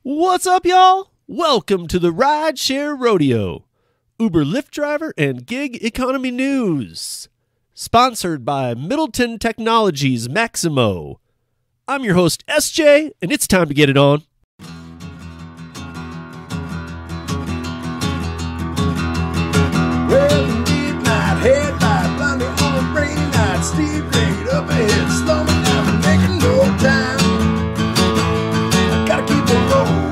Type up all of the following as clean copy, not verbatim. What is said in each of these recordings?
What's up, y'all? Welcome to the Rideshare Rodeo, UberLyftDriver and gig economy news. Sponsored by Middleton Technologies Maximo. I'm your host, SJ, and it's time to get it on. Well, midnight headlight, blinding on a rainy night, steep grade up ahead, slowing down and making no time. I gotta keep on rolling.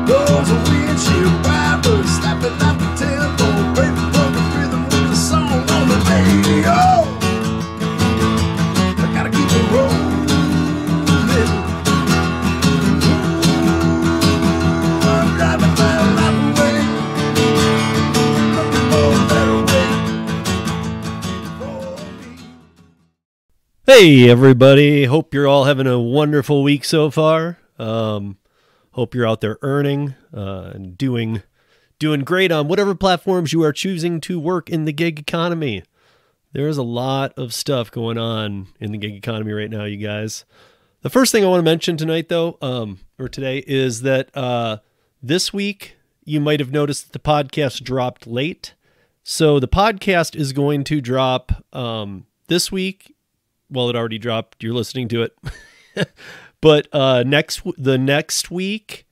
Those are windshield wipers slapping out the tempo, breaking from the rhythm with the song on the radio. I gotta keep on rolling. I'm driving my life away. Hey, everybody. Hope you're all having a wonderful week so far. Hope you're out there earning and doing great on whatever platforms you are choosing to work in the gig economy. There's a lot of stuff going on in the gig economy right now, you guys. The first thing I want to mention tonight, though, or today, is that this week you might have noticed that the podcast dropped late. So the podcast is going to drop this week. Well, it already dropped. You're listening to it. But the next week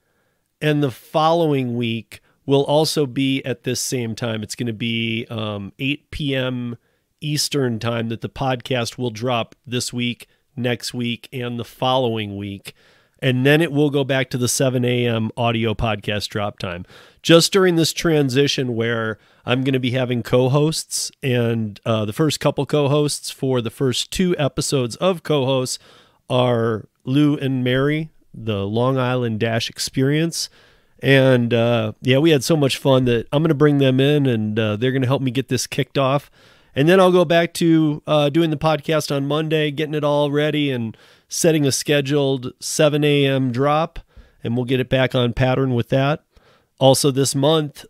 and the following week will also be at this same time. It's going to be 8 p.m. Eastern time that the podcast will drop this week, next week, and the following week. And then it will go back to the 7 a.m. audio podcast drop time. Just during this transition where I'm going to be having co-hosts, and the first couple co-hosts for the first two episodes of co-hosts are Lou and Mary, the Long Island Dash Experience. And yeah, we had so much fun that I'm going to bring them in, and they're going to help me get this kicked off. And then I'll go back to doing the podcast on Monday, getting it all ready and setting a scheduled 7 a.m. drop, and we'll get it back on pattern with that. Also this month,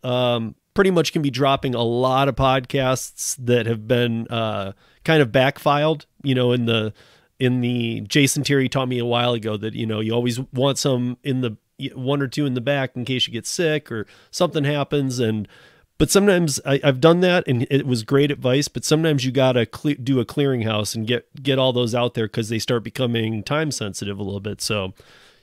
pretty much can be dropping a lot of podcasts that have been kind of backfiled, in the Jason Terry taught me a while ago that, you always want some in the one or two in the back in case you get sick or something happens. But sometimes I've done that, and it was great advice, but sometimes you got to do a clearinghouse and get all those out there because they start becoming time sensitive a little bit. So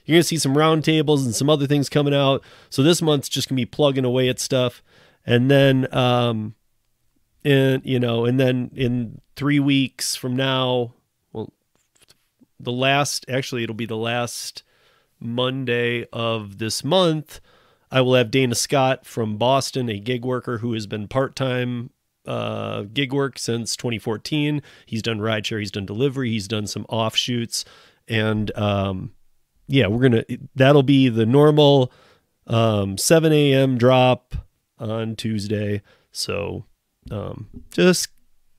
you're going to see some roundtables and some other things coming out. So this month's just going to be plugging away at stuff. And then, and then in 3 weeks from now, well, it'll be the last Monday of this month, I will have Dana Scott from Boston, a gig worker who has been part-time gig work since 2014. He's done rideshare, he's done delivery, he's done some offshoots, and yeah, that'll be the normal 7 a.m. drop on Tuesday. So just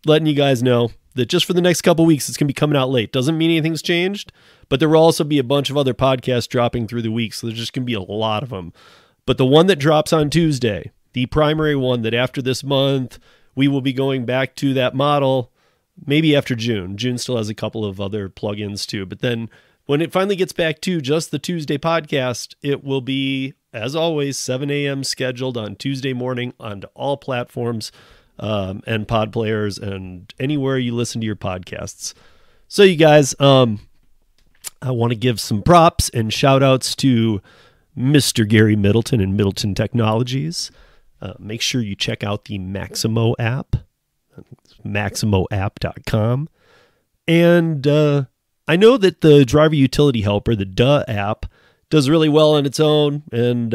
letting you guys know that just for the next couple weeks, it's going to be coming out late. Doesn't mean anything's changed, but there will also be a bunch of other podcasts dropping through the week, so there's just going to be a lot of them. But the one that drops on Tuesday, the primary one that after this month, we will be going back to that model, maybe after June. June still has a couple of other plugins too. But then when it finally gets back to just the Tuesday podcast, it will be, as always, 7 a.m. scheduled on Tuesday morning onto all platforms and pod players and anywhere you listen to your podcasts. So you guys, I want to give some props and shout outs to Mr. Gary Middleton and Middleton Technologies. Make sure you check out the Maximo app, maximoapp.com. And I know that the driver utility helper, the Duh app, does really well on its own. And,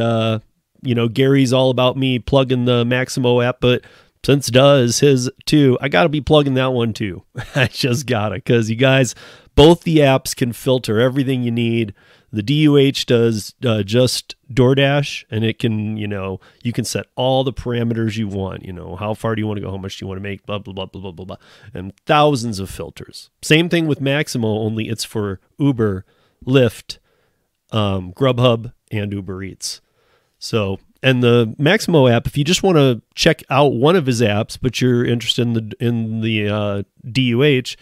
Gary's all about me plugging the Maximo app, but since Duh is his too, I got to be plugging that one too. I just got to, because you guys, both the apps can filter everything you need. The DUH does just DoorDash, and it can, you can set all the parameters you want. How far do you want to go? How much do you want to make? Blah, blah, blah, blah, blah, blah, blah. And thousands of filters. Same thing with Maximo, only it's for Uber, Lyft, Grubhub, and Uber Eats. So, and the Maximo app, if you just want to check out one of his apps, but you're interested in the DUH,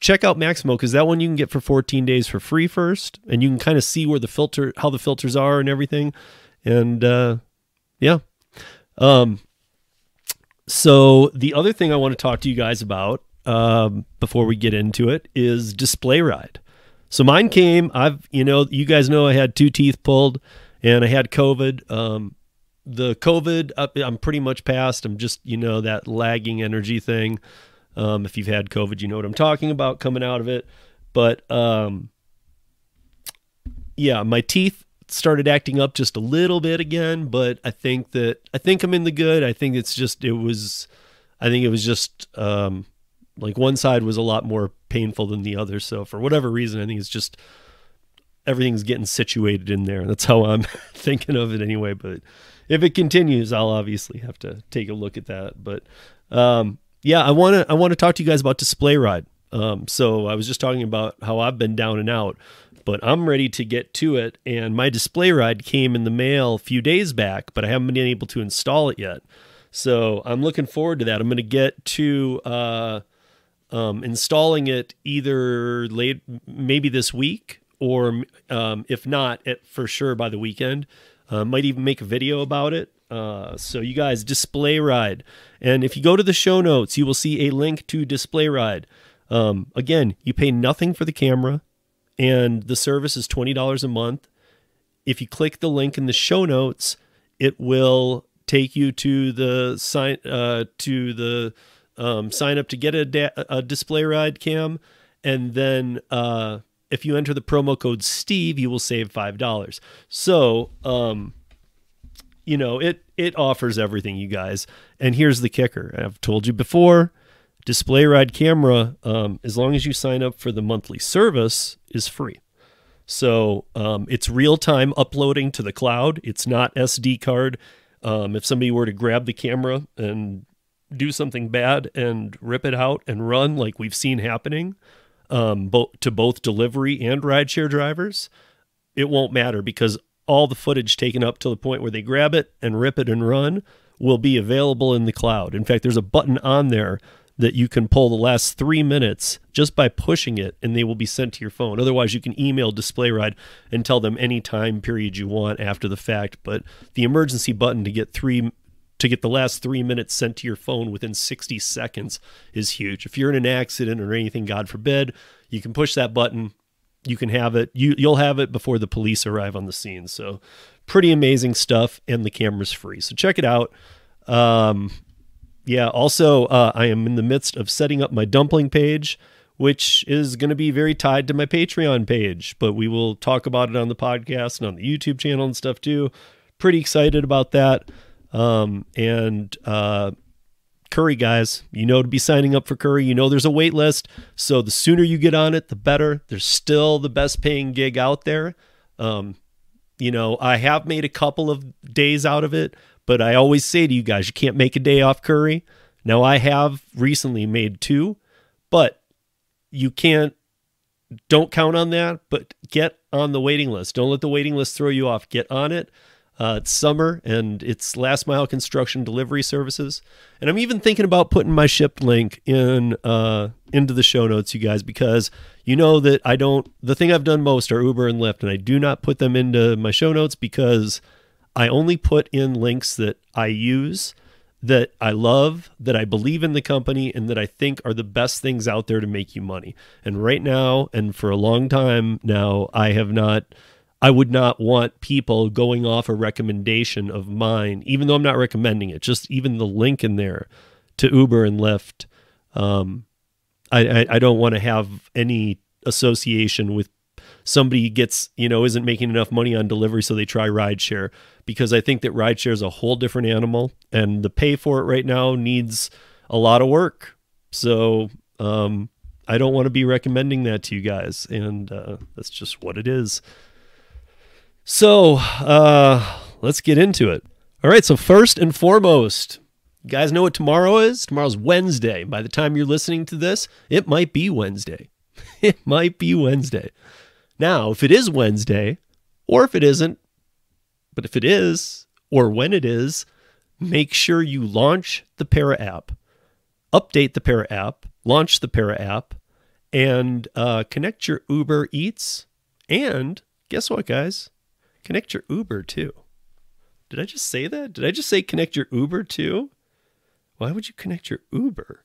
check out Maximo, because that one you can get for 14 days for free first, and you can kind of see where how the filters are and everything. And yeah. So the other thing I want to talk to you guys about before we get into it is DisplayRide. So mine came, you guys know I had 2 teeth pulled and I had COVID. The COVID, I'm pretty much past. I'm just, that lagging energy thing. If you've had COVID, you know what I'm talking about coming out of it. But yeah, my teeth started acting up just a little bit again, but I think I'm in the good. I think it was just like one side was a lot more painful than the other. So for whatever reason, I think it's just everything's getting situated in there. That's how I'm thinking of it anyway. But if it continues, I'll obviously have to take a look at that. But yeah, I want to talk to you guys about DisplayRide. So I was just talking about how I've been down and out, but I'm ready to get to it. And my DisplayRide came in the mail a few days back, but I haven't been able to install it yet. So I'm looking forward to that. I'm going to get to installing it either maybe this week, or if not, for sure by the weekend. Might even make a video about it. So you guys, DisplayRide. And if you go to the show notes, you will see a link to DisplayRide. Again, you pay nothing for the camera, and the service is $20 a month. If you click the link in the show notes, it will take you to the sign up to get a DisplayRide cam, and then if you enter the promo code Steve, you will save $5. So it offers everything, you guys. And here's the kicker: I've told you before, DisplayRide camera, as long as you sign up for the monthly service, is free. So it's real-time uploading to the cloud. It's not SD card. If somebody were to grab the camera and do something bad and rip it out and run, like we've seen happening to both delivery and rideshare drivers, it won't matter, because all the footage taken up to the point where they grab it and rip it and run will be available in the cloud. In fact, there's a button on there that you can pull the last 3 minutes just by pushing it, and they will be sent to your phone. Otherwise, you can email DisplayRide and tell them any time period you want after the fact. But the emergency button to get the last 3 minutes sent to your phone within 60 seconds is huge. If you're in an accident or anything, God forbid, you can push that button. You can have it. You'll have it before the police arrive on the scene. So pretty amazing stuff, and the camera's free. So check it out. Yeah, also, I am in the midst of setting up my dumpling page, which is going to be very tied to my Patreon page, but we will talk about it on the podcast and on the YouTube channel and stuff too. Pretty excited about that. Curry, guys, to be signing up for Curry. There's a wait list, so the sooner you get on it, the better. There's still the best paying gig out there. I have made a couple of days out of it, but I always say to you guys, you can't make a day off Curry. Now, I have recently made 2, but don't count on that, but get on the waiting list. Don't let the waiting list throw you off. Get on it. It's summer, and it's last mile construction delivery services. And I'm even thinking about putting my shipped link into the show notes, you guys, because that the thing I've done most are Uber and Lyft, and I do not put them into my show notes because I only put in links that I use, that I love, that I believe in the company, and that I think are the best things out there to make you money. And right now, and for a long time now, I would not want people going off a recommendation of mine, even though I'm not recommending it, just even the link in there to Uber and Lyft. I don't want to have any association with somebody isn't making enough money on delivery, so they try rideshare, because I think that rideshare is a whole different animal, and the pay for it right now needs a lot of work. So I don't want to be recommending that to you guys, and that's just what it is. So let's get into it. All right, so first and foremost, you guys know what tomorrow is? Tomorrow's Wednesday. By the time you're listening to this, it might be Wednesday. It might be Wednesday. Now, if it is Wednesday, or if it isn't, but if it is, or when it is, make sure you launch the Para app, update the Para app, launch the Para app, and connect your Uber Eats. And guess what, guys? Connect your Uber too. Did I just say that? Did I just say connect your Uber too? Why would you connect your Uber?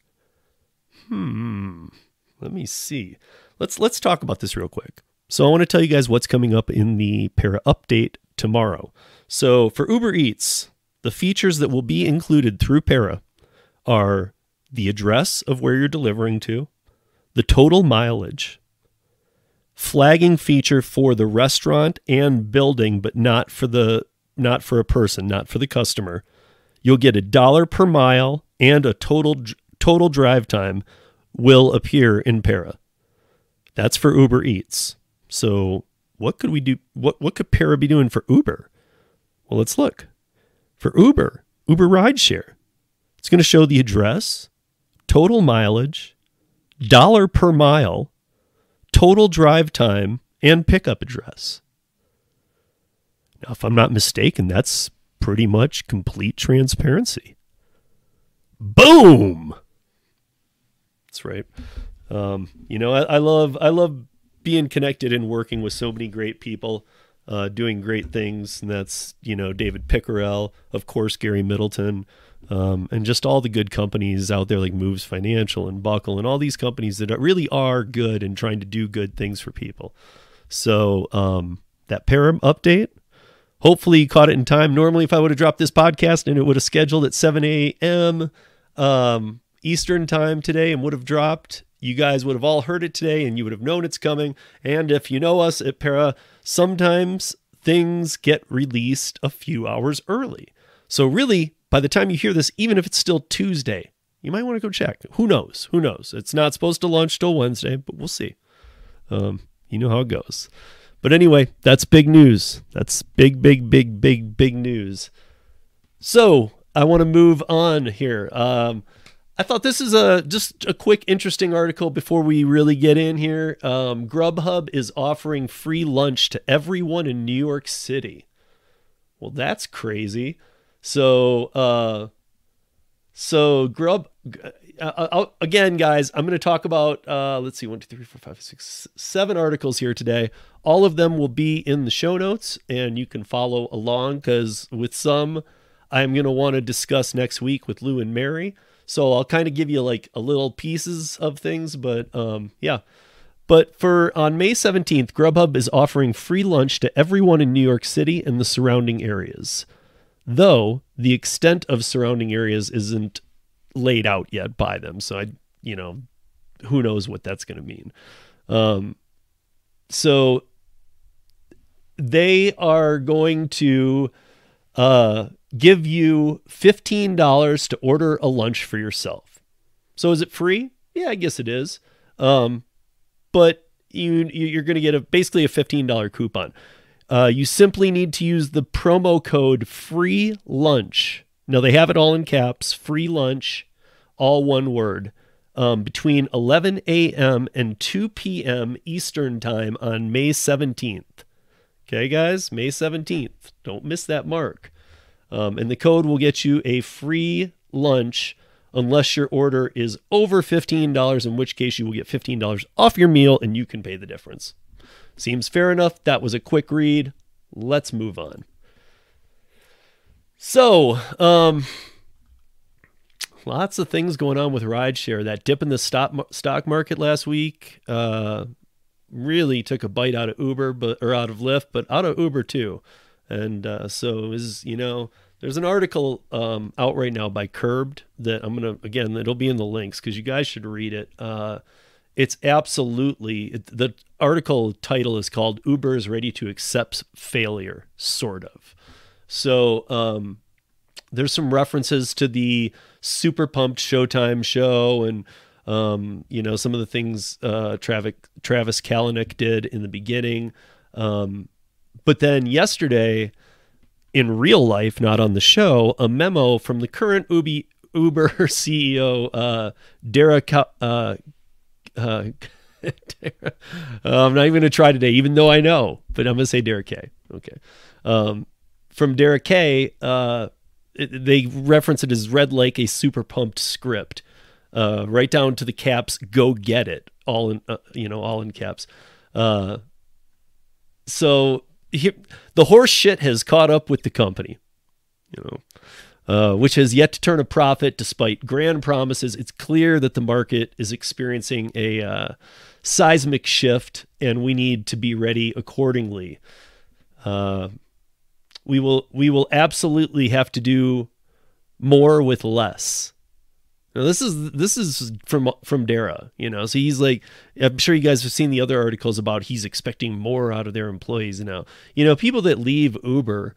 Let me see. Let's talk about this real quick. So I want to tell you guys what's coming up in the Para update tomorrow. So for Uber Eats, the features that will be included through Para are the address of where you're delivering to, the total mileage, flagging feature for the restaurant and building, but not for a person, not for the customer. You'll get $1 per mile, and a total drive time will appear in Para. That's for Uber Eats. So what could we do? What could Para be doing for Uber? Well, let's look. For Uber Rideshare, it's going to show the address, total mileage, $1 per mile, total drive time, and pickup address. Now, if I'm not mistaken, that's pretty much complete transparency. Boom! That's right. I love being connected and working with so many great people, doing great things. And that's, David Pickerel, of course, Gary Middleton, and just all the good companies out there like Moves Financial and Buckle and all these companies that really are good and trying to do good things for people. So that Para update, hopefully you caught it in time. Normally, if I would have dropped this podcast and it would have scheduled at 7 a.m. Eastern time today and would have dropped, you guys would have all heard it today and you would have known it's coming. And if you know us at Para, sometimes things get released a few hours early. So really, by the time you hear this, even if it's still Tuesday, you might want to go check. Who knows? Who knows? It's not supposed to launch till Wednesday, but we'll see. You know how it goes. But anyway, that's big news. That's big news. So I want to move on here. I thought this is just a quick, interesting article before we really get in here. Grubhub is offering free lunch to everyone in New York City. Well, that's crazy. So again, guys, I'm going to talk about, let's see, 1, 2, 3, 4, 5, 6, 7 articles here today. All of them will be in the show notes, and you can follow along because with some, I'm going to want to discuss next week with Lou and Mary. So I'll kind of give you like a little pieces of things, but yeah. But on May 17th, Grubhub is offering free lunch to everyone in New York City and the surrounding areas. Though the extent of surrounding areas isn't laid out yet by them. So who knows what that's going to mean. So they are going to give you $15 to order a lunch for yourself. So is it free? Yeah, I guess it is. But you're going to get basically a $15 coupon. You simply need to use the promo code free lunch. Now they have it all in caps, free lunch, all one word, between 11 a.m. and 2 p.m. Eastern time on May 17th. Okay, guys, May 17th. Don't miss that mark. And the code will get you a free lunch unless your order is over $15, in which case you will get $15 off your meal and you can pay the difference. Seems fair enough. That was a quick read. Let's move on. So, lots of things going on with Rideshare. That dip in the stock market last week really took a bite out of Uber, or out of Lyft, but out of Uber too. And so there's an article out right now by Curbed that it'll be in the links because you guys should read it. It's absolutely, the article title is called Uber is Ready to Accept Failure, sort of. So there's some references to the Super Pumped Showtime show and, some of the things Travis Kalanick did in the beginning. But then yesterday, in real life, not on the show, a memo from the current Uber CEO, Derek. I'm not even going to try today, even though I know, but I'm going to say Derek K. Okay. From Derek K, they reference it as read like a super pumped script, right down to the caps, go get it, all in, all in caps. So the horse shit has caught up with the company, which has yet to turn a profit despite grand promises. It's clear that the market is experiencing a seismic shift, and we need to be ready accordingly. We will absolutely have to do more with less. Now, this is from Dara, so he's like, I'm sure you guys have seen the other articles about he's expecting more out of their employees now. People that leave Uber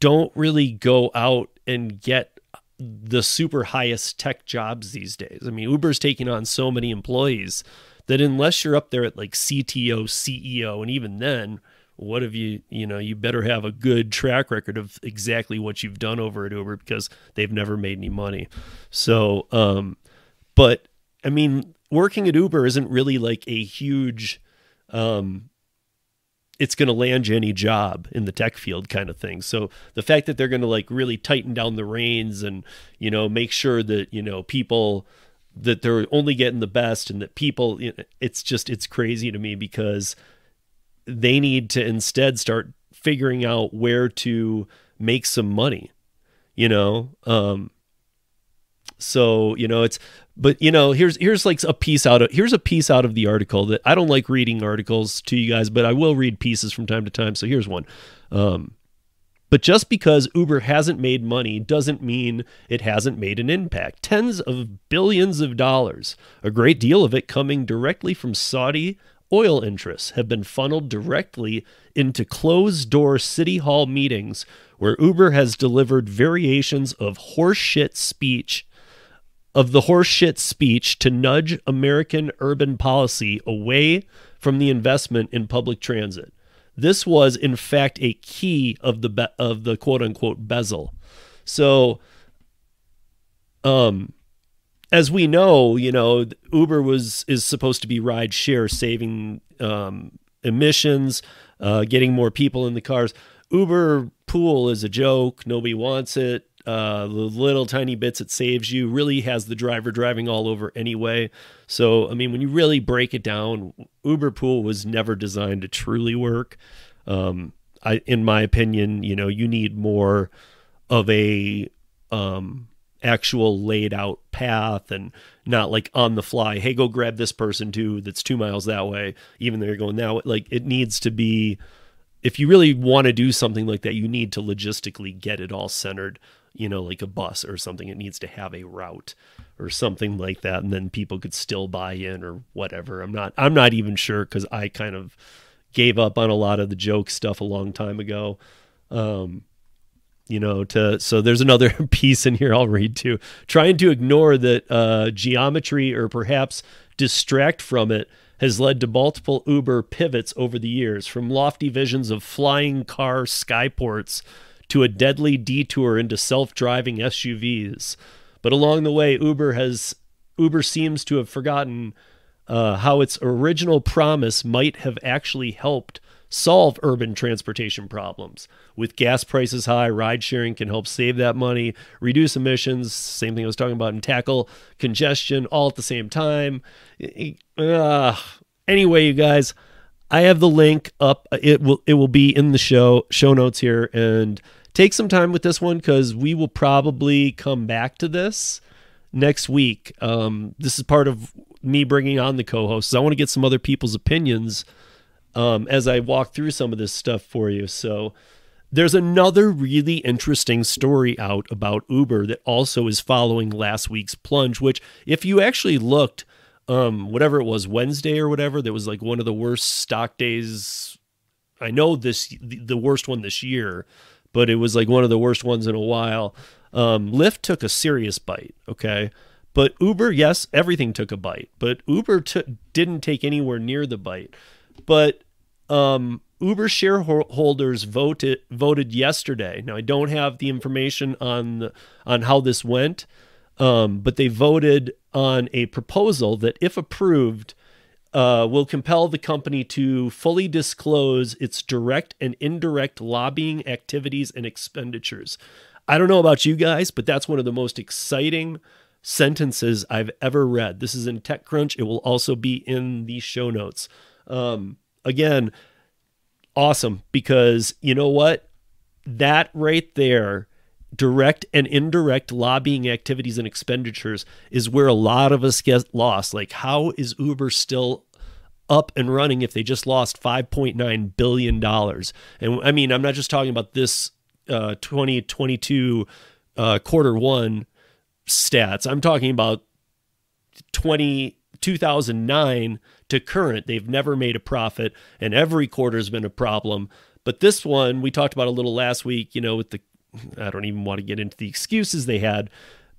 don't really go out and get the super highest tech jobs these days. I mean, Uber's taking on so many employees that unless you're up there at like CTO, CEO, and even then, what have you better have a good track record of exactly what you've done over at Uber, because they've never made any money. So, but I mean, working at Uber isn't really like a huge, it's going to land you any job in the tech field kind of thing. So the fact that they're going to like really tighten down the reins and, make sure that, people, that they're only getting the best, and that people, it's crazy to me, because they need to instead start figuring out where to make some money, So, here's like a piece out of the article that I don't like reading articles to you guys, but I will read pieces from time to time. So here's one. But just because Uber hasn't made money doesn't mean it hasn't made an impact. Tens of billions of dollars, a great deal of it coming directly from Saudi oil interests, have been funneled directly into closed-door city hall meetings where Uber has delivered variations of horseshit speech to nudge American urban policy away from the investment in public transit. This was, in fact, a key of the quote-unquote bezel. So, as we know, Uber is supposed to be rideshare, saving emissions, getting more people in the cars. Uber Pool is a joke. Nobody wants it. The little tiny bits it saves you really has the driver driving all over anyway. So, I mean, when you really break it down, Uber Pool was never designed to truly work. In my opinion, you need more of a actual laid out path, and not like on the fly, hey, go grab this person too that's 2 miles that way, even though you're going now. Like, it needs to be, if you really want to do something like that, you need to logistically get it all centered, like a bus or something. It needs to have a route or something like that, and then people could still buy in or whatever. I'm not even sure, because I kind of gave up on a lot of the joke stuff a long time ago. So there's another piece in here I'll read too. Trying to ignore that geometry, or perhaps distract from it, has led to multiple Uber pivots over the years, from lofty visions of flying car skyports to a deadly detour into self-driving SUVs. But along the way, Uber seems to have forgotten how its original promise might have actually helped solve urban transportation problems. With gas prices high, ride sharing can help save that money, reduce emissions, same thing I was talking about, and tackle congestion all at the same time. Anyway, you guys, I have the link up. It will be in the show notes here, and take some time with this one, because we will probably come back to this next week. This is part of me bringing on the co-hosts. I want to get some other people's opinions as I walk through some of this stuff for you. So there's another really interesting story out about Uber that also is following last week's plunge, which, if you actually looked, whatever it was, Wednesday or whatever, that was like one of the worst stock days. I know the worst one this year, but it was like one of the worst ones in a while. Lyft took a serious bite. Okay. But Uber, yes, everything took a bite, but Uber didn't take anywhere near the bite. But Uber shareholders voted yesterday. Now, I don't have the information on how this went, but they voted on a proposal that, if approved, will compel the company to fully disclose its direct and indirect lobbying activities and expenditures. I don't know about you guys, but that's one of the most exciting sentences I've ever read. This is in TechCrunch. It will also be in the show notes. Again, awesome, because you know what? That right there, direct and indirect lobbying activities and expenditures, is where a lot of us get lost. Like, how is Uber still up and running if they just lost $5.9 billion? And I mean, I'm not just talking about this 2022 quarter one stats. I'm talking about 2009 to current. They've never made a profit, and every quarter has been a problem. But this one, we talked about a little last week, with the, I don't even want to get into the excuses they had,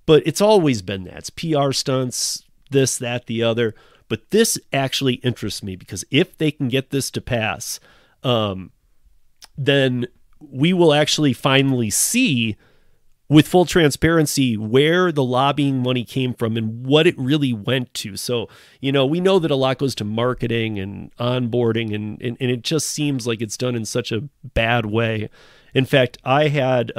but it's always been that. It's PR stunts, this, that, the other. But this actually interests me, because if they can get this to pass, then we will actually finally see with full transparency where the lobbying money came from and what it really went to. So, we know that a lot goes to marketing and onboarding, and it just seems like it's done in such a bad way. In fact, I had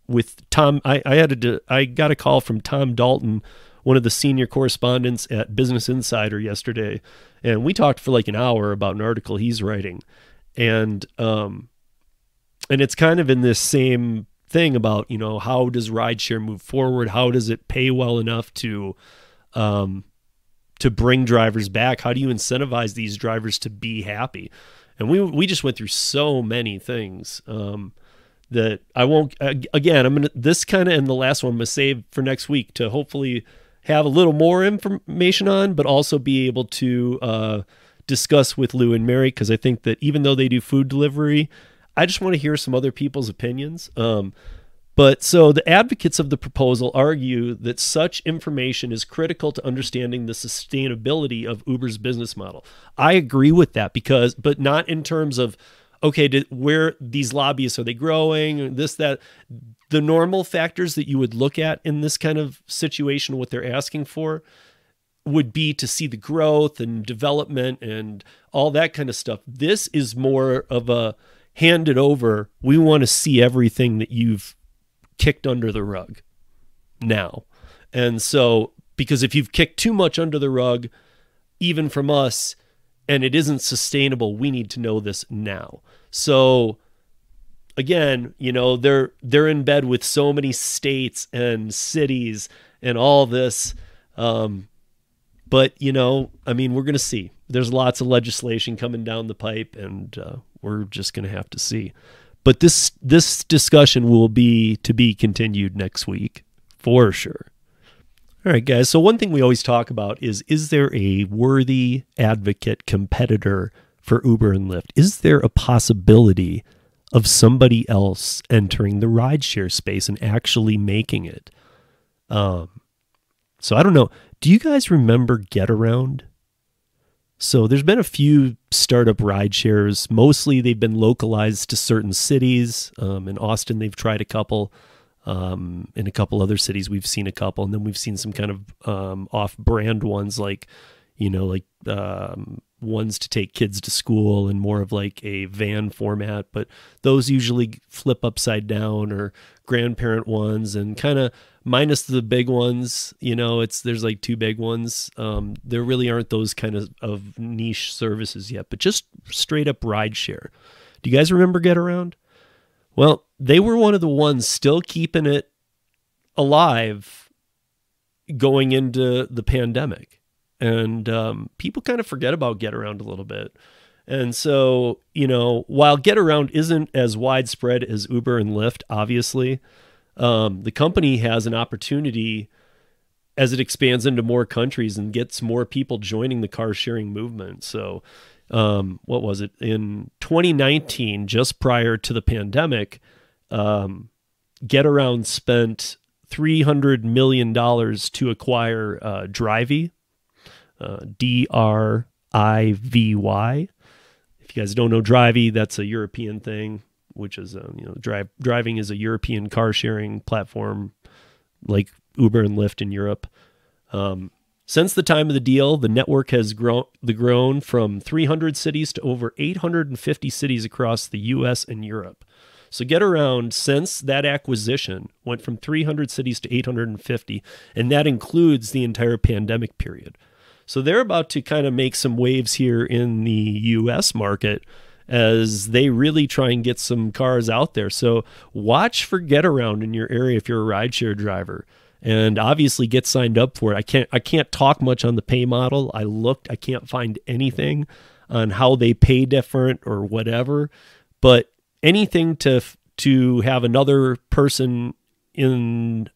with Tom, I got a call from Tom Dalton, one of the senior correspondents at Business Insider, yesterday, and we talked for like an hour about an article he's writing, and it's kind of in this same thing about, how does rideshare move forward? How does it pay well enough to bring drivers back? How do you incentivize these drivers to be happy? And we just went through so many things that I won't. Again, I'm gonna, this kind of, and the last one I'm gonna save for next week to hopefully have a little more information on, but also be able to discuss with Lou and Mary, because I think that even though they do food delivery, I just want to hear some other people's opinions. But so the advocates of the proposal argue that such information is critical to understanding the sustainability of Uber's business model. I agree with that, but not in terms of, okay, where these lobbyists, are they growing? This, that, the normal factors that you would look at in this kind of situation, what they're asking for would be to see the growth and development and all that kind of stuff. This is more of a hand it over. We want to see everything that you've kicked under the rug now. And so, because if you've kicked too much under the rug, even from us, and it isn't sustainable, we need to know this now. So again, they're in bed with so many states and cities and all this. But, I mean, we're going to see. There's lots of legislation coming down the pipe, and we're just going to have to see. But this discussion will be to be continued next week, for sure. All right, guys. So one thing we always talk about is there a worthy advocate competitor for Uber and Lyft? Is there a possibility of somebody else entering the rideshare space and actually making it? So I don't know. Do you guys remember Getaround? So there's been a few startup rideshares. Mostly they've been localized to certain cities. In Austin, they've tried a couple. In a couple other cities, we've seen a couple. And then we've seen some kind of off-brand ones, like ones to take kids to school and more of like a van format. But those usually flip upside down, or grandparent ones, and kind of minus the big ones. There's like two big ones. There really aren't those kind of niche services yet, but just straight up rideshare. Do you guys remember Getaround? Well, they were one of the ones still keeping it alive going into the pandemic. And people kind of forget about Getaround a little bit. And so, while Getaround isn't as widespread as Uber and Lyft, obviously, the company has an opportunity as it expands into more countries and gets more people joining the car sharing movement. So what was it? In 2019, just prior to the pandemic, Getaround spent $300 million to acquire Drivey, Drivy. If you guys don't know Drivey, that's a European thing, which is, driving is a European car sharing platform like Uber and Lyft in Europe. Since the time of the deal, the network has grown from 300 cities to over 850 cities across the U.S. and Europe. So Getaround, since that acquisition, went from 300 cities to 850, and that includes the entire pandemic period. So they're about to kind of make some waves here in the U.S. market as they really try and get some cars out there. So watch for Getaround in your area if you're a rideshare driver, and obviously get signed up for it. I can't talk much on the pay model. I looked, I can't find anything on how they pay different or whatever, but anything to have another person in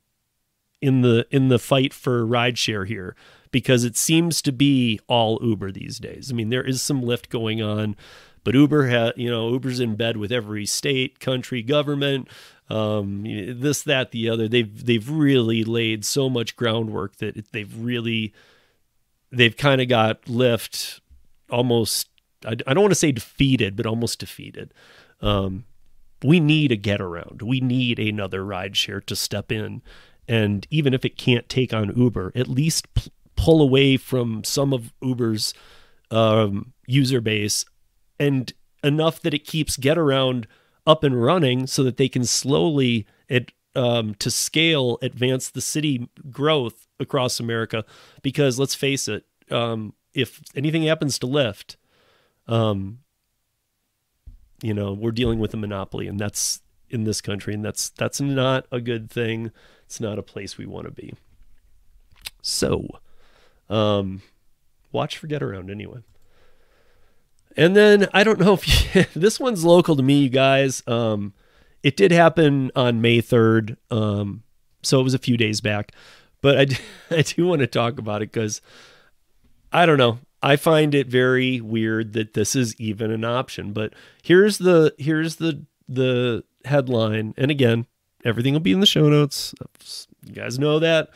the fight for rideshare here, because it seems to be all Uber these days. I mean, there is some Lyft going on, but Uber's in bed with every state, country, government, this, that, the other. They've really laid so much groundwork that they've kind of got Lyft almost, I don't want to say defeated, but almost defeated. We need a Getaround. We need another rideshare to step in. And even if it can't take on Uber, at least pull away from some of Uber's user base, and enough that it keeps Getaround up and running so that they can slowly, to scale, advance the city growth across America. Because let's face it, if anything happens to Lyft, we're dealing with a monopoly, and that's in this country, and that's not a good thing. It's not a place we want to be. So, watch for Getaround anyway. And then, I don't know if this one's local to me, you guys. It did happen on May 3rd, so it was a few days back. But I do want to talk about it because, I don't know, I find it very weird that this is even an option. But here's the headline, and again, everything will be in the show notes. You guys know that.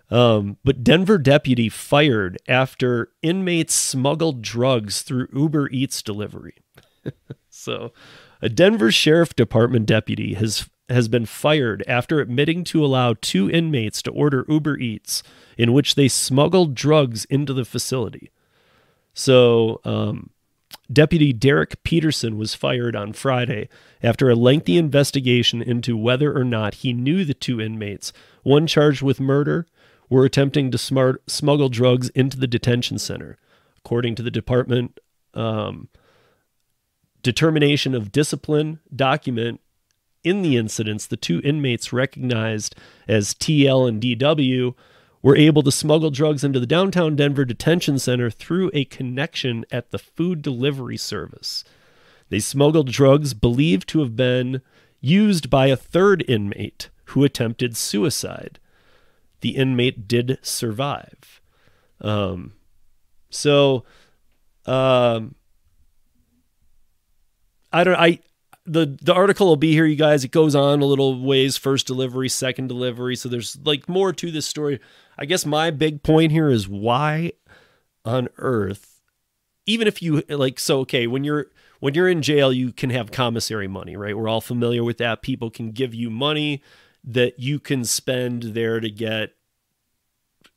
But Denver deputy fired after inmates smuggled drugs through Uber Eats delivery. So, a Denver Sheriff Department deputy has been fired after admitting to allow 2 inmates to order Uber Eats, in which they smuggled drugs into the facility. So, Deputy Derek Peterson was fired on Friday after a lengthy investigation into whether or not he knew the 2 inmates, one charged with murder, were attempting to smuggle drugs into the detention center. According to the department determination of discipline document, in the incidents, the 2 inmates recognized as TL and DW were able to smuggle drugs into the downtown Denver detention center through a connection at the food delivery service. They smuggled drugs believed to have been used by a 3rd inmate who attempted suicide. The inmate did survive. The article will be here, you guys. It goes on a little ways, first delivery, second delivery. So there's like more to this story. I guess my big point here is why on earth, even if you okay, when you're in jail, you can have commissary money, right? We're all familiar with that. People can give you money that you can spend there to get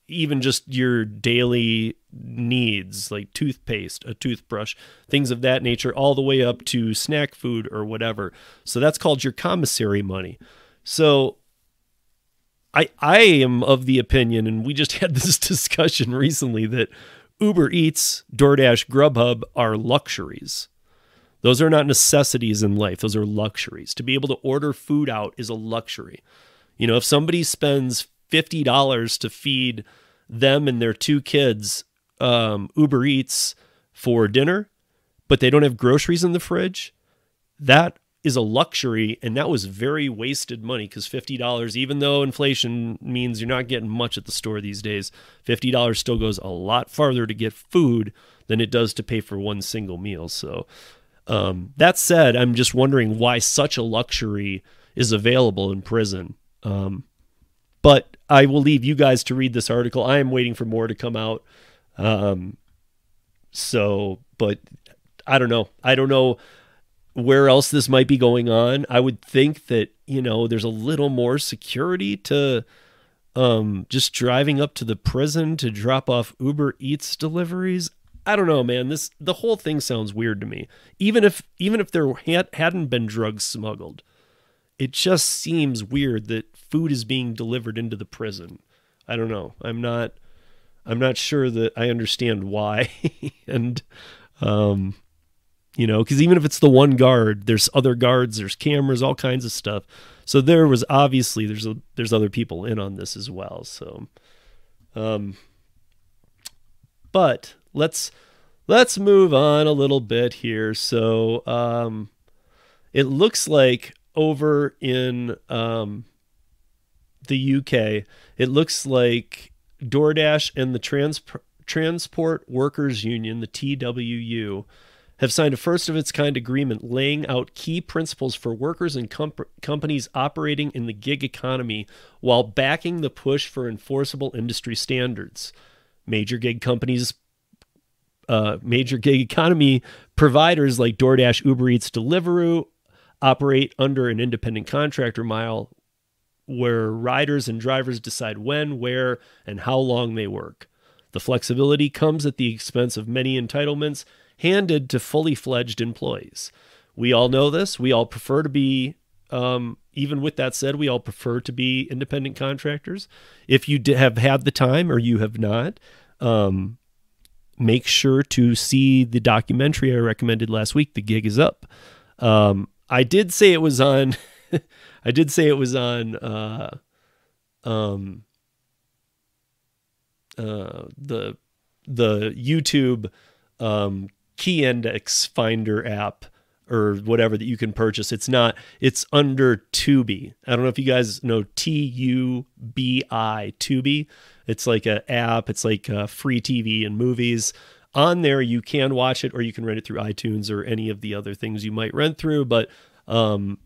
even just your daily needs, like toothpaste, a toothbrush, things of that nature, all the way up to snack food or whatever. So that's called your commissary money. So I am of the opinion, and we just had this discussion recently, that Uber Eats, DoorDash, Grubhub are luxuries. Those are not necessities in life. Those are luxuries. To be able to order food out is a luxury. If somebody spends $50 to feed them and their 2 kids Uber Eats for dinner, but they don't have groceries in the fridge, that is a luxury, and that was very wasted money, because $50, even though inflation means you're not getting much at the store these days, $50 still goes a lot farther to get food than it does to pay for one single meal. So that said, I'm just wondering why such a luxury is available in prison. But I will leave you guys to read this article. I am waiting for more to come out. But I don't know. I don't know where else this might be going on. I would think that, there's a little more security to just driving up to the prison to drop off Uber Eats deliveries. I don't know, man. The whole thing sounds weird to me. Even if there hadn't been drugs smuggled, it just seems weird that food is being delivered into the prison. I don't know. I'm not sure that I understand why. And, you know, because even if it's the one guard, there's other guards, there's cameras, all kinds of stuff. So there was obviously there's other people in on this as well. So, but let's move on a little bit here. So, it looks like over in the UK, it looks like DoorDash and the Transport Workers Union, the TWU, have signed a first-of-its-kind agreement laying out key principles for workers and companies operating in the gig economy while backing the push for enforceable industry standards. Major gig economy providers like DoorDash, Uber Eats, Deliveroo operate under an independent contractor model where riders and drivers decide when, where, and how long they work. The flexibility comes at the expense of many entitlements handed to fully fledged employees. We all know this. We all prefer to be, even with that said, we all prefer to be independent contractors. If you have had the time or you have not, make sure to see the documentary I recommended last week, The Gig Is Up. I did say it was on, I did say it was on, the YouTube, key index finder app or whatever that you can purchase. It's under Tubi. I don't know if you guys know TUBI, Tubi. It's like an app. It's like free TV and movies. On there, you can watch it or you can rent it through iTunes or any of the other things you might rent through. But go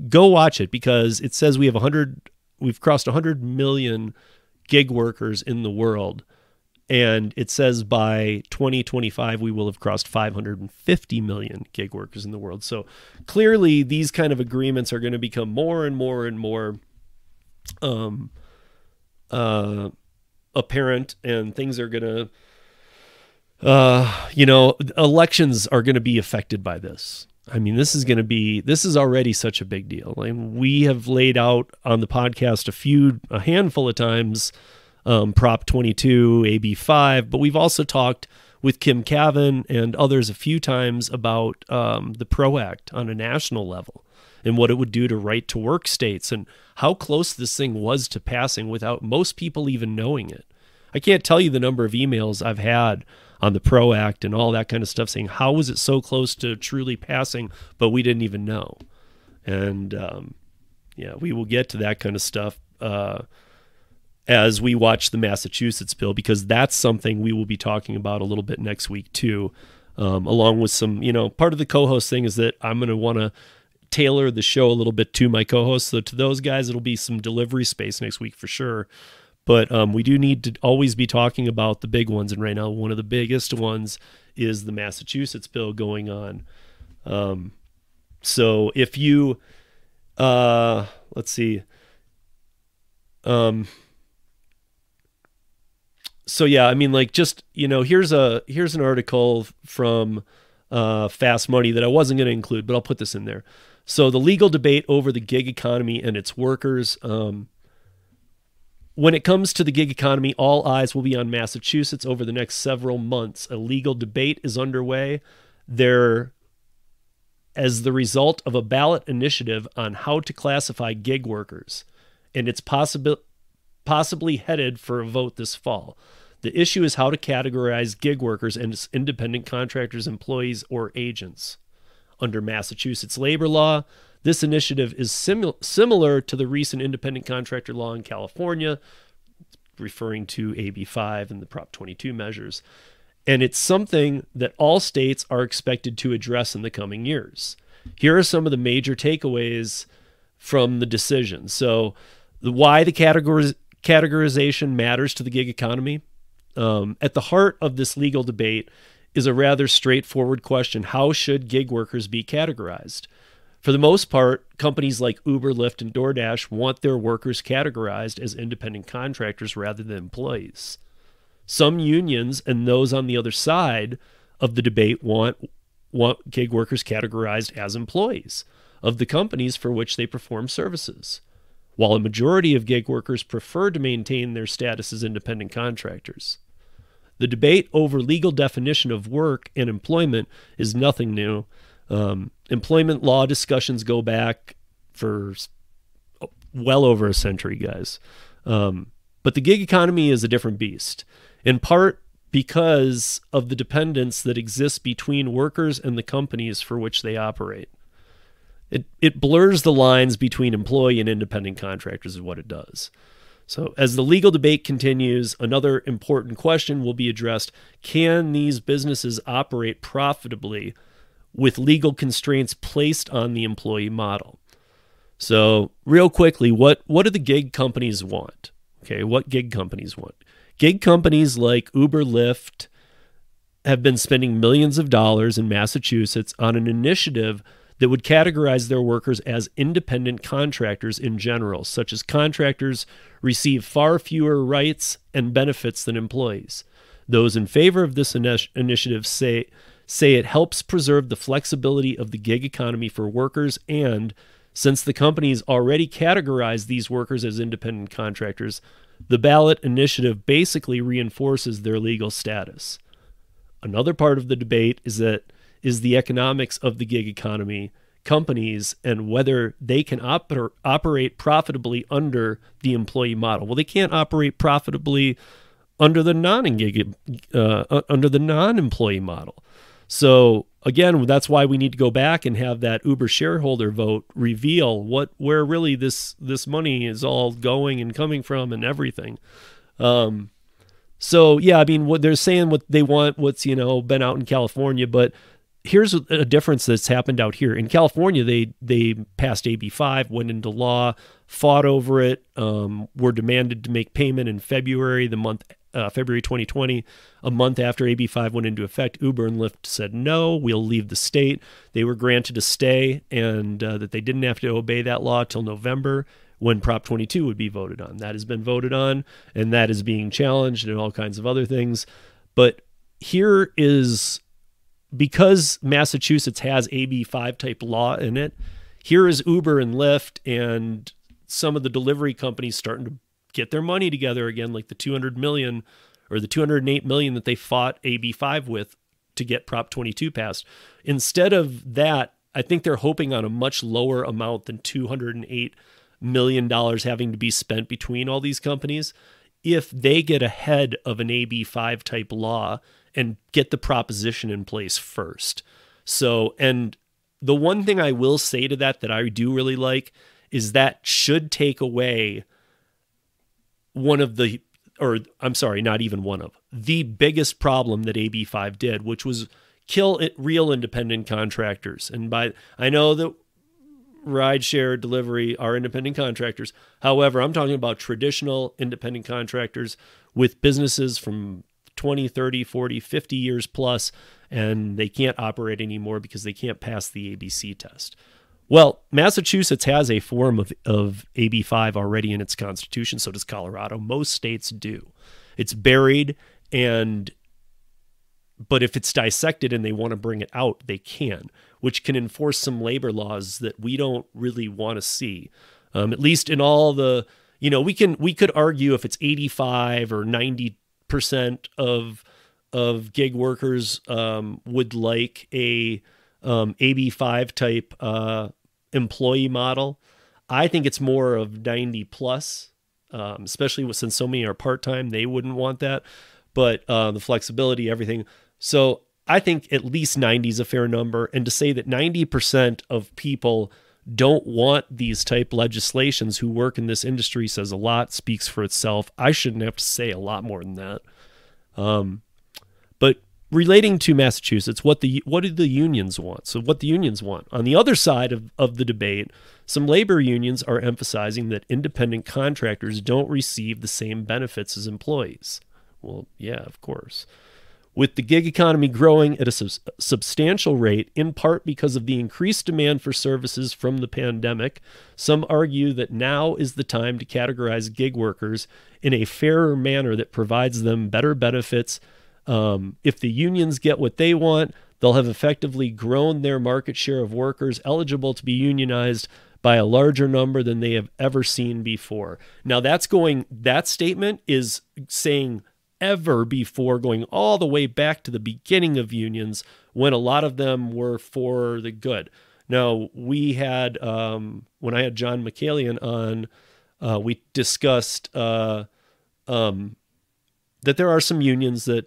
watch it because it says we've crossed 100 million gig workers in the world. And it says by 2025, we will have crossed 550 million gig workers in the world. So clearly these kind of agreements are going to become more and more and more apparent, and things are going to, elections are going to be affected by this. I mean, this is already such a big deal. And we have laid out on the podcast a handful of times, Prop 22, AB 5, but we've also talked with Kim Cavan and others a few times about the PRO Act on a national level and what it would do to right to work states and how close this thing was to passing without most people even knowing it. I can't tell you the number of emails I've had on the PRO Act and all that kind of stuff saying, how was it so close to truly passing, but we didn't even know. And we will get to that kind of stuff as we watch the Massachusetts bill, because that's something we will be talking about a little bit next week too, along with some, part of the co-host thing is that I'm going to want to tailor the show a little bit to my co-hosts. So to those guys, it'll be some delivery space next week for sure. But we do need to always be talking about the big ones. And right now, one of the biggest ones is the Massachusetts bill going on. So if you, let's see. So yeah, I mean, like, just, here's an article from Fast Money that I wasn't going to include, but I'll put this in there. So the legal debate over the gig economy and its workers. When it comes to the gig economy, all eyes will be on Massachusetts over the next several months. A legal debate is underway there as the result of a ballot initiative on how to classify gig workers, and it's possibly headed for a vote this fall. The issue is how to categorize gig workers as independent contractors, employees, or agents. Under Massachusetts labor law, this initiative is similar to the recent independent contractor law in California, referring to AB 5 and the Prop 22 measures. And it's something that all states are expected to address in the coming years. Here are some of the major takeaways from the decision. So why the categorization matters to the gig economy. At the heart of this legal debate is a rather straightforward question. How should gig workers be categorized? For the most part, companies like Uber, Lyft, and DoorDash want their workers categorized as independent contractors rather than employees. Some unions and those on the other side of the debate want gig workers categorized as employees. of the companies for which they perform services. While a majority of gig workers prefer to maintain their status as independent contractors. The debate over legal definition of work and employment is nothing new. Employment law discussions go back for well over a century, guys. But the gig economy is a different beast, in part because of the dependence that exists between workers and the companies for which they operate. It blurs the lines between employee and independent contractors is what it does. So as the legal debate continues, another important question will be addressed. Can these businesses operate profitably with legal constraints placed on the employee model? So real quickly, what do the gig companies want? Okay, what gig companies want? Gig companies like Uber, Lyft have been spending millions of dollars in Massachusetts on an initiative that would categorize their workers as independent contractors in general, such as contractors receive far fewer rights and benefits than employees. Those in favor of this initiative say it helps preserve the flexibility of the gig economy for workers, and since the companies already categorize these workers as independent contractors, the ballot initiative basically reinforces their legal status. Another part of the debate is the economics of the gig economy, companies, and whether they can operate profitably under the employee model. Well, they can't operate profitably under the non-employee model. So again, that's why we need to go back and have that Uber shareholder vote reveal where really this money is all going and coming from and everything. So yeah, I mean, what they're saying, what they want, what's, been out in California, but here's a difference that's happened out here. In California, they passed AB 5, went into law, fought over it, were demanded to make payment in February 2020, a month after AB 5 went into effect. Uber and Lyft said, no, we'll leave the state. They were granted a stay, and that they didn't have to obey that law till November, when Prop 22 would be voted on. That has been voted on, and that is being challenged and all kinds of other things. But here is, because Massachusetts has AB 5 type law in it, here is Uber and Lyft and some of the delivery companies starting to get their money together again, like the $200 million or the $208 million that they fought AB 5 with to get Prop 22 passed. Instead of that, I think they're hoping on a much lower amount than $208 million having to be spent between all these companies if they get ahead of an AB 5 type law and get the proposition in place first. So, and the one thing I will say to that I do really like is that should take away one of the, or I'm sorry, not even one of, the biggest problem that AB 5 did, which was kill real independent contractors. And I know that rideshare delivery are independent contractors. However, I'm talking about traditional independent contractors with businesses from 20, 30, 40, 50 years plus, and they can't operate anymore because they can't pass the ABC test. Well, Massachusetts has a form of AB 5 already in its constitution. So does Colorado. Most states do. It's buried, but if it's dissected and they want to bring it out, they can, which can enforce some labor laws that we don't really want to see. At least in all the, we could argue if it's 85 or 90% of gig workers would like a AB 5 type employee model. I think it's more of 90 plus, especially since so many are part-time, they wouldn't want that. But the flexibility, everything. So I think at least 90 is a fair number. And to say that 90% of people don't want these type legislations who work in this industry says a lot, speaks for itself. I shouldn't have to say a lot more than that. But relating to Massachusetts, what do the unions want? So what the unions want. On the other side of the debate, some labor unions are emphasizing that independent contractors don't receive the same benefits as employees. Well, yeah, of course. With the gig economy growing at a substantial rate, in part because of the increased demand for services from the pandemic, some argue that now is the time to categorize gig workers in a fairer manner that provides them better benefits. If the unions get what they want, they'll have effectively grown their market share of workers eligible to be unionized by a larger number than they have ever seen before. Now that statement is saying ever before, going all the way back to the beginning of unions when a lot of them were for the good. Now, we had, when I had John McCallion on, we discussed that there are some unions that,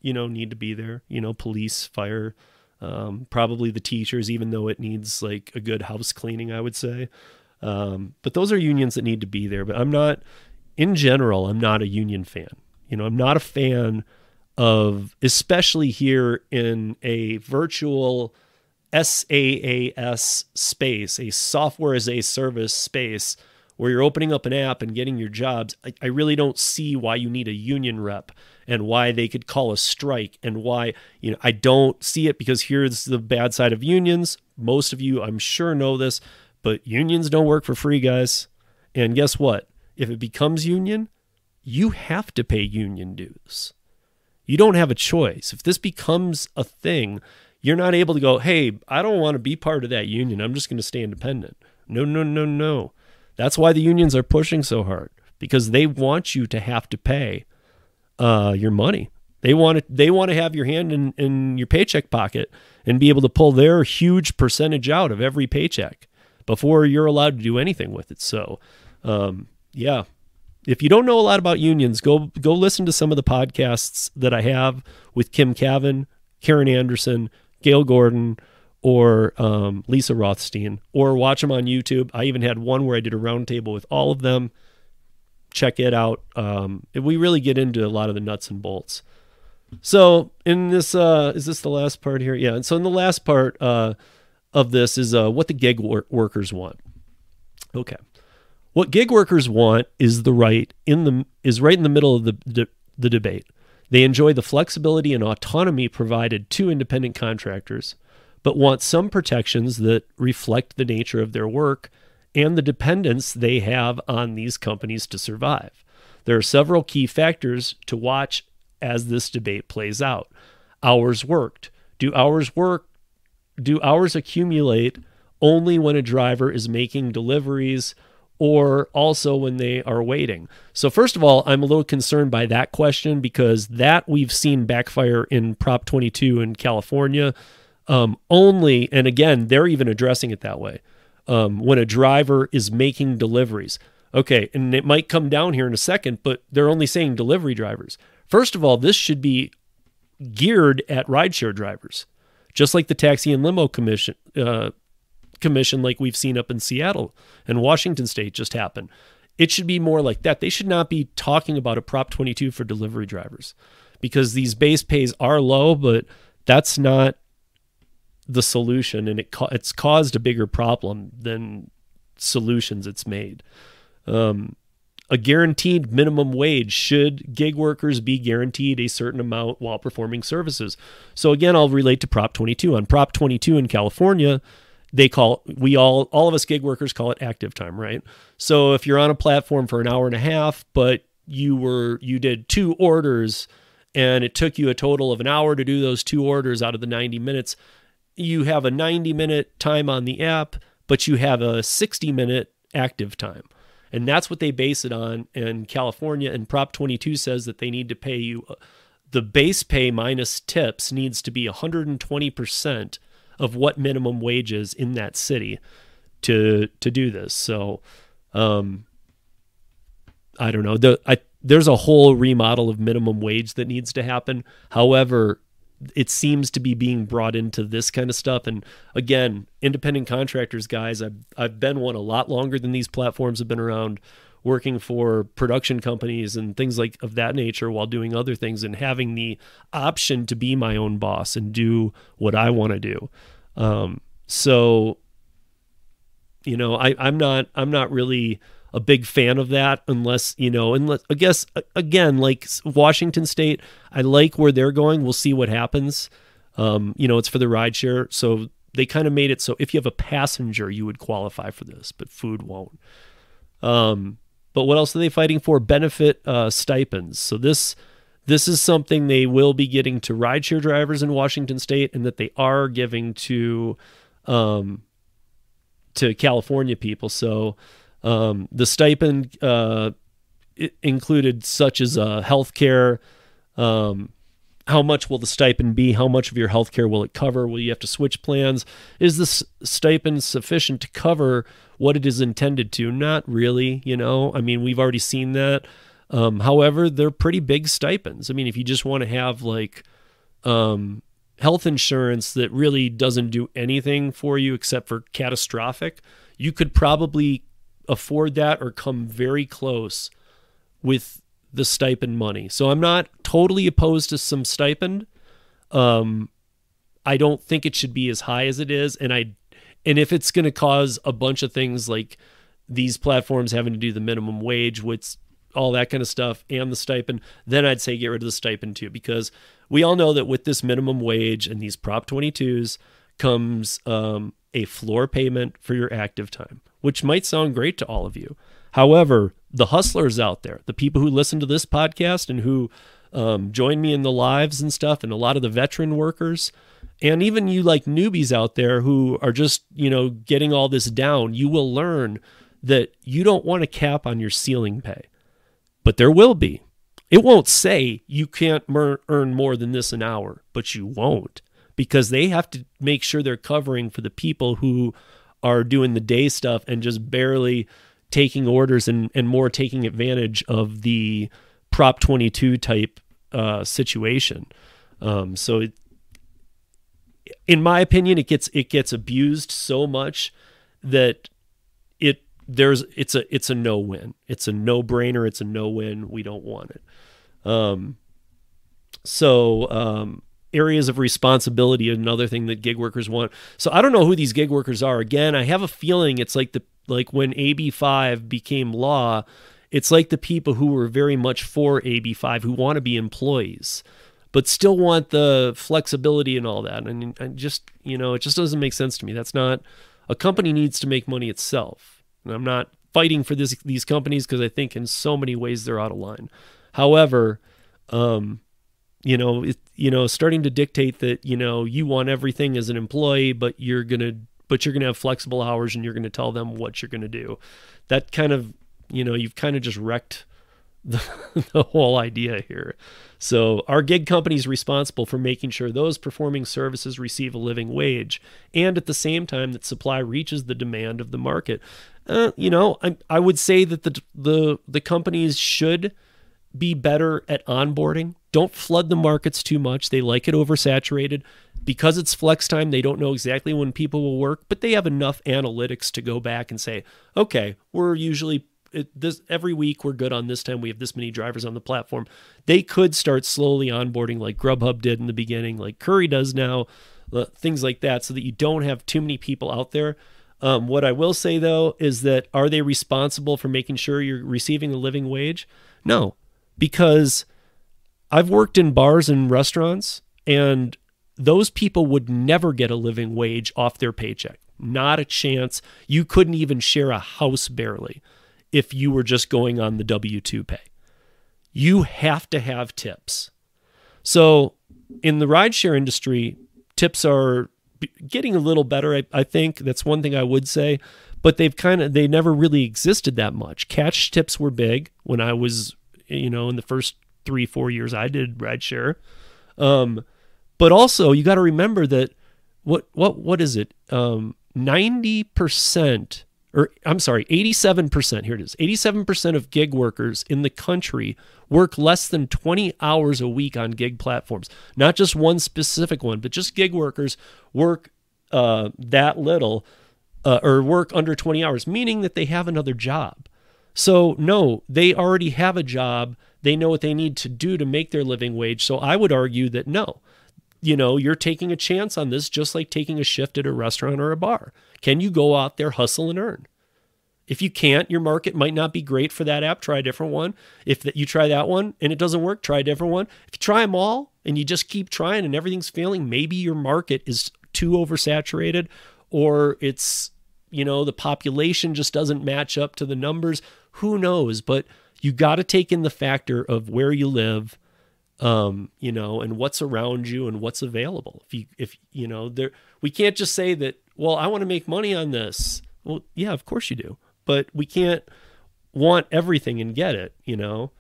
need to be there, police, fire, probably the teachers, even though it needs like a good house cleaning, I would say. But those are unions that need to be there. But I'm not a union fan. I'm not a fan of, especially here in a virtual SaaS space, a software as a service space, where you're opening up an app and getting your jobs. I really don't see why you need a union rep and why they could call a strike and why, I don't see it, because here's the bad side of unions. Most of you, I'm sure, know this, but unions don't work for free, guys. And guess what? If it becomes union, you have to pay union dues. You don't have a choice. If this becomes a thing, you're not able to go, hey, I don't want to be part of that union. I'm just going to stay independent. No. That's why the unions are pushing so hard, because they want you to have to pay your money. They want to have your hand in your paycheck pocket and be able to pull their huge percentage out of every paycheck before you're allowed to do anything with it. So, yeah. If you don't know a lot about unions, go listen to some of the podcasts that I have with Kim Cavan, Karen Anderson, Gail Gordon, or Lisa Rothstein, or watch them on YouTube. I even had one where I did a roundtable with all of them. Check it out. We really get into a lot of the nuts and bolts. So in this, is this the last part here? Yeah. And so in the last part of this is what the gig workers want. Okay. What gig workers want is right in the middle of the debate. They enjoy the flexibility and autonomy provided to independent contractors, but want some protections that reflect the nature of their work and the dependence they have on these companies to survive. There are several key factors to watch as this debate plays out. Hours worked. Do hours accumulate only when a driver is making deliveries, or also when they are waiting? So first of all, I'm a little concerned by that question, because that we've seen backfire in Prop 22 in California. Only, and again, they're even addressing it that way, when a driver is making deliveries. Okay, and it might come down here in a second, but they're only saying delivery drivers. First of all, this should be geared at rideshare drivers, just like the Taxi and Limo Commission like we've seen up in Seattle and Washington State just happened. It should be more like that. They should not be talking about a Prop 22 for delivery drivers, because these base pays are low, but that's not the solution, and it's caused a bigger problem than solutions it's made. A guaranteed minimum wage. Should gig workers be guaranteed a certain amount while performing services? So again, I'll relate to Prop 22. On Prop 22 in California, all of us gig workers call it active time, right? So if you're on a platform for an hour and a half, but you did 2 orders and it took you a total of an hour to do those 2 orders out of the 90 minutes, you have a 90-minute time on the app, but you have a 60-minute active time. And that's what they base it on in California. And Prop 22 says that they need to pay you, the base pay minus tips needs to be 120% of what minimum wage is in that city to do this. So I don't know. There's a whole remodel of minimum wage that needs to happen. However, it seems to be being brought into this kind of stuff. And again, independent contractors, guys, I've been one a lot longer than these platforms have been around, working for production companies and things like of that nature while doing other things and having the option to be my own boss and do what I want to do. So, I'm not really a big fan of that unless I guess, again, like Washington State, I like where they're going. We'll see what happens. It's for the rideshare. So they kind of made it so if you have a passenger, you would qualify for this, but food won't. But what else are they fighting for? Benefit stipends. So this This is something they will be getting to rideshare drivers in Washington State, and that they are giving to California people. So the stipend it included such as healthcare. How much will the stipend be? How much of your healthcare will it cover? Will you have to switch plans? Is this stipend sufficient to cover what it is intended to? Not really, I mean, we've already seen that. However, they're pretty big stipends. I mean, if you just want to have like health insurance that really doesn't do anything for you except for catastrophic, you could probably afford that or come very close with the stipend money. So I'm not totally opposed to some stipend. I don't think it should be as high as it is. And if it's going to cause a bunch of things like these platforms having to do the minimum wage, with all that kind of stuff, and the stipend, then I'd say get rid of the stipend too, because we all know that with this minimum wage and these Prop 22s comes a floor payment for your active time, which might sound great to all of you. However, the hustlers out there, the people who listen to this podcast and who join me in the lives and stuff, and a lot of the veteran workers, and even you like newbies out there who are just, getting all this down, you will learn that you don't want to cap on your ceiling pay. But there will be. It won't say you can't earn more than this an hour, but you won't, because they have to make sure they're covering for the people who are doing the day stuff and just barely taking orders and more taking advantage of the Prop 22 type situation. So in my opinion, it gets abused so much that it's a no-win. It's a no-brainer. It's a no-win. We don't want it. Areas of responsibility, another thing that gig workers want. So I don't know who these gig workers are. Again, I have a feeling it's like when AB 5 became law, it's like the people who were very much for AB 5 who want to be employees, but still want the flexibility and all that. And it just doesn't make sense to me. That's not, a company needs to make money itself. And I'm not fighting for these companies, because I think in so many ways they're out of line. However, starting to dictate that, you want everything as an employee, but you're going to have flexible hours and you're going to tell them what you're going to do. That kind of, you've kind of just wrecked the whole idea here. So our gig company is responsible for making sure those performing services receive a living wage, and at the same time that supply reaches the demand of the market. I would say that the companies should be better at onboarding. Don't flood the markets too much. They like it oversaturated. Because it's flex time, they don't know exactly when people will work, but they have enough analytics to go back and say, okay, we're usually every week we're good on this time. We have this many drivers on the platform. They could start slowly onboarding like Grubhub did in the beginning, like Curry does now, things like that, so that you don't have too many people out there. What I will say, though, is that are they responsible for making sure you're receiving a living wage? No, because I've worked in bars and restaurants, and those people would never get a living wage off their paycheck. Not a chance. You couldn't even share a house barely if you were just going on the W-2 pay. You have to have tips. So in the rideshare industry, tips are getting a little better, I think. That's one thing I would say. But they never really existed that much. Cash tips were big when I was, in the first 3-4 years I did rideshare. But also you got to remember that what is it? 90%, or I'm sorry, 87%, here it is. 87% of gig workers in the country work less than 20 hours a week on gig platforms. Not just one specific one, but just gig workers work that little or work under 20 hours, meaning that they have another job. So no, they already have a job. They know what they need to do to make their living wage. So I would argue that no, you're taking a chance on this, just like taking a shift at a restaurant or a bar. Can you go out there, hustle, and earn? If you can't, your market might not be great for that app. Try a different one. If you try that one and it doesn't work, try a different one. If you try them all and you just keep trying and everything's failing, maybe your market is too oversaturated, or it's, the population just doesn't match up to the numbers. Who knows? But you got to take in the factor of where you live, you know, and what's around you and what's available. If you know, we can't just say that, well, I want to make money on this. Well, yeah, of course you do, but we can't want everything and get it, you know?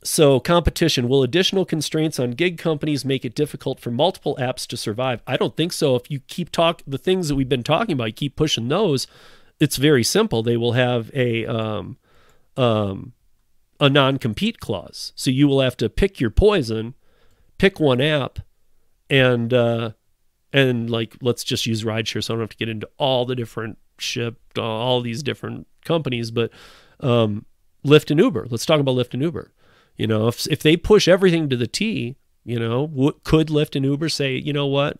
So competition. Will additional constraints on gig companies make it difficult for multiple apps to survive? I don't think so. If you keep the things that we've been talking about, you keep pushing those, it's very simple. They will have a non-compete clause. So you will have to pick your poison, pick one app, and like, let's just use Rideshare so I don't have to get into all the different all these different companies, but Lyft and Uber. Let's talk about Lyft and Uber. You know, if they push everything to the T, you know, could Lyft and Uber say, you know what,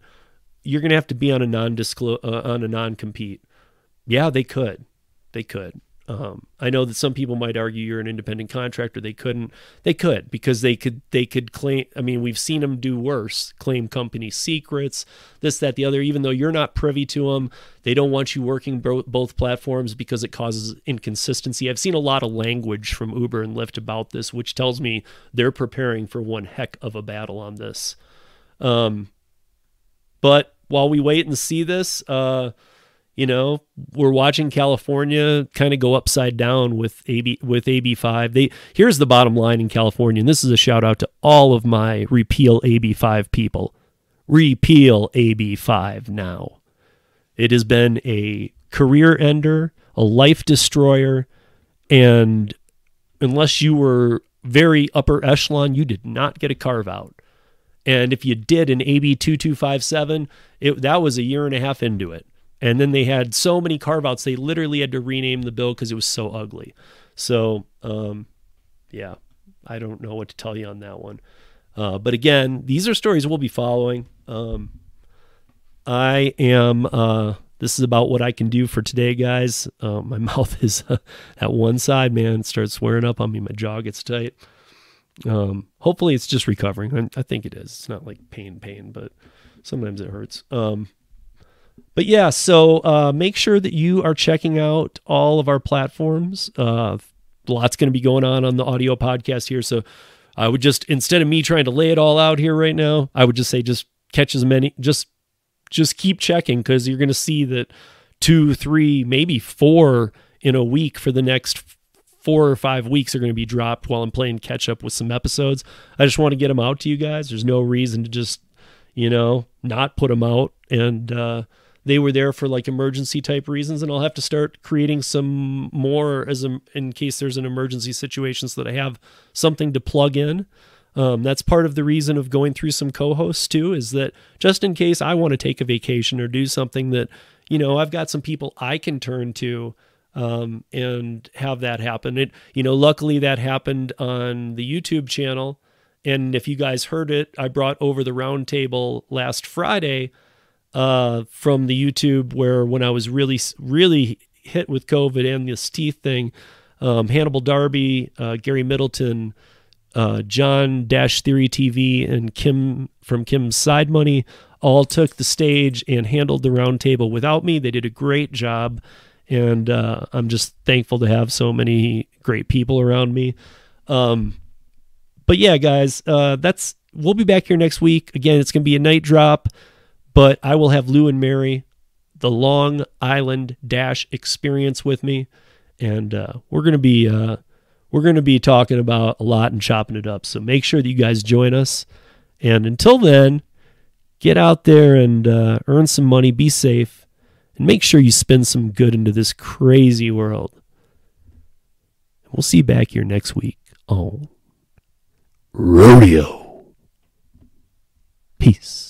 you're going to have to be on a non-compete? Yeah, they could. They could. I know that some people might argue you're an independent contractor. They couldn't. They could, because they could claim. I mean, we've seen them do worse. Claim company secrets, this, that, the other. Even though you're not privy to them, they don't want you working both platforms because it causes inconsistency. I've seen a lot of language from Uber and Lyft about this, which tells me they're preparing for one heck of a battle on this. But while we wait and see this, you know, we're watching California kind of go upside down with AB5. Here's the bottom line in California, and this is a shout out to all of my repeal AB5 people. Repeal AB5 now. It has been a career ender, a life destroyer, and unless you were very upper echelon, you did not get a carve out. And if you did an AB 2257, that was a year and a half into it. And then they had so many carve-outs, they literally had to rename the bill because it was so ugly. So, yeah, I don't know what to tell you on that one. But again, these are stories we'll be following. This is about what I can do for today, guys. My mouth is at one side, man. It starts swearing up on me. My jaw gets tight. Hopefully it's just recovering. I think it is. It's not like pain, but sometimes it hurts. But yeah, so make sure that you are checking out all of our platforms. Lots going to be going on the audio podcast here. So I would just, instead of me trying to lay it all out here right now, I would just say just catch as many, just keep checking, because you're going to see that 2, 3, maybe 4 in a week for the next 4 or 5 weeks are going to be dropped while I'm playing catch up with some episodes. I just want to get them out to you guys. There's no reason to just, you know, not put them out. And, they were there for like emergency type reasons, and I'll have to start creating some more in case there's an emergency situation so that I have something to plug in. That's part of the reason of going through some co-hosts too, is that just in case I want to take a vacation or do something that, you know, I've got some people I can turn to and have that happen. Luckily that happened on the YouTube channel. And if you guys heard it, I brought over the roundtable last Friday from the YouTube, where when I was really, really hit with COVID and this teeth thing, Hannibal Darby, Gary Middleton, John Theory TV, and Kim from Kim's Side Money all took the stage and handled the roundtable without me. They did a great job, and I'm just thankful to have so many great people around me. But yeah, guys, we'll be back here next week. Again, it's going to be a night drop. But I will have Lou and Mary, the Long Island Dash experience with me, and we're going to be talking about a lot and chopping it up. So make sure that you guys join us. And until then, get out there and earn some money, be safe, and make sure you spend some good into this crazy world. We'll see you back here next week on Rodeo. Peace.